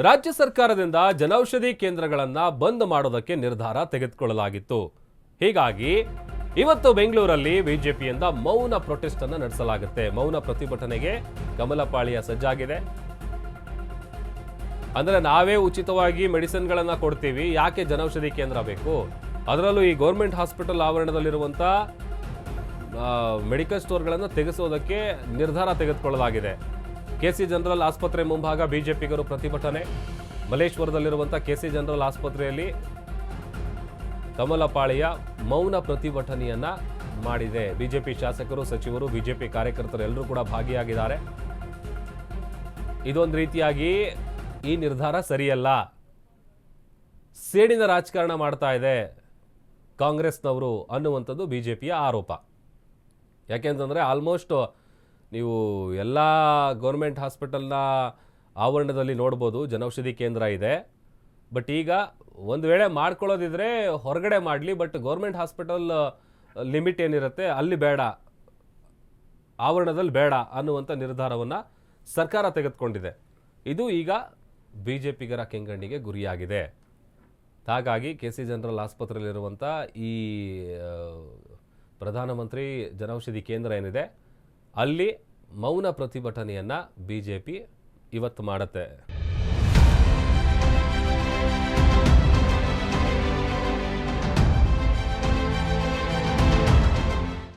ರಾಜ್ಯ ಸರ್ಕಾರದಿಂದ ಜನೌಷಧಿ ಕೇಂದ್ರಗಳನ್ನು ಬಂದ್ ಮಾಡೋದಕ್ಕೆ ನಿರ್ಧಾರ ತೆಗೆದುಕೊಳ್ಳಲಾಗಿತ್ತು. ಹೀಗಾಗಿ ಇವತ್ತು ಬೆಂಗಳೂರಲ್ಲಿ ಬಿಜೆಪಿಯಿಂದ ಮೌನ ಪ್ರೊಟೆಸ್ಟ್ ಅನ್ನು ನಡೆಸಲಾಗುತ್ತೆ. ಮೌನ ಪ್ರತಿಭಟನೆಗೆ ಕಮಲಪಾಳ್ಯ ಸಜ್ಜಾಗಿದೆ. ಅಂದ್ರೆ ನಾವೇ ಉಚಿತವಾಗಿ ಮೆಡಿಸಿನ್ಗಳನ್ನ ಕೊಡ್ತೀವಿ, ಯಾಕೆ ಜನೌಷಧಿ ಕೇಂದ್ರ ಬೇಕು? ಅದರಲ್ಲೂ ಈ ಗೌರ್ಮೆಂಟ್ ಹಾಸ್ಪಿಟಲ್ ಆವರಣದಲ್ಲಿರುವಂತ ಮೆಡಿಕಲ್ ಸ್ಟೋರ್ಗಳನ್ನು ತೆಗೆಸೋದಕ್ಕೆ ನಿರ್ಧಾರ ತೆಗೆದುಕೊಳ್ಳಲಾಗಿದೆ. ಕೆಸಿ ಜನರಲ್ ಆಸ್ಪತ್ರೆ ಮುಂಭಾಗ ಬಿಜೆಪಿಗರು ಪ್ರತಿಭಟನೆ. ಮಲ್ಲೇಶ್ವರದಲ್ಲಿರುವಂತಹ ಕೆಸಿ ಜನರಲ್ ಆಸ್ಪತ್ರೆಯಲ್ಲಿ ಕಮಲಪಾಳ್ಯ ಮೌನ ಪ್ರತಿಭಟನೆಯನ್ನ ಮಾಡಿದೆ. ಬಿಜೆಪಿ ಶಾಸಕರು, ಸಚಿವರು, ಬಿಜೆಪಿ ಕಾರ್ಯಕರ್ತರು ಎಲ್ಲರೂ ಕೂಡ ಭಾಗಿಯಾಗಿದ್ದಾರೆ. ಇದೊಂದು ರೀತಿಯಾಗಿ ಈ ನಿರ್ಧಾರ ಸರಿಯಲ್ಲ, ಸೇಡಿನ ರಾಜಕಾರಣ ಮಾಡ್ತಾ ಇದೆ ಕಾಂಗ್ರೆಸ್ನವರು ಅನ್ನುವಂಥದ್ದು ಬಿಜೆಪಿಯ ಆರೋಪ. ಯಾಕೆಂತಂದ್ರೆ ಆಲ್ಮೋಸ್ಟ್ ನೀವು ಎಲ್ಲ ಗೌರ್ಮೆಂಟ್ ಹಾಸ್ಪಿಟಲ್ನ ಆವರಣದಲ್ಲಿ ನೋಡ್ಬೋದು ಜನೌಷಧಿ ಕೇಂದ್ರ ಇದೆ. ಬಟ್ ಈಗ ಒಂದು ವೇಳೆ ಮಾಡ್ಕೊಳ್ಳೋದಿದ್ರೆ ಹೊರಗಡೆ ಮಾಡಲಿ, ಬಟ್ ಗೌರ್ಮೆಂಟ್ ಹಾಸ್ಪಿಟಲ್ ಲಿಮಿಟ್ ಏನಿರುತ್ತೆ ಅಲ್ಲಿ ಬೇಡ, ಆವರಣದಲ್ಲಿ ಬೇಡ ಅನ್ನುವಂಥ ನಿರ್ಧಾರವನ್ನು ಸರ್ಕಾರ ತೆಗೆದುಕೊಂಡಿದೆ. ಇದು ಈಗ ಬಿಜೆಪಿಗರ ಕೆಂಗಣ್ಣಿಗೆ ಗುರಿಯಾಗಿದೆ. ಹಾಗಾಗಿ ಕೆಸಿ ಜನರಲ್ ಆಸ್ಪತ್ರೆಯಲ್ಲಿರುವಂಥ ಈ ಪ್ರಧಾನಮಂತ್ರಿ ಜನೌಷಧಿ ಕೇಂದ್ರ ಏನಿದೆ ಅಲ್ಲಿ ಮೌನ ಪ್ರತಿಭಟನೆಯನ್ನ ಬಿಜೆಪಿ ಇವತ್ತು ಮಾಡುತ್ತೆ.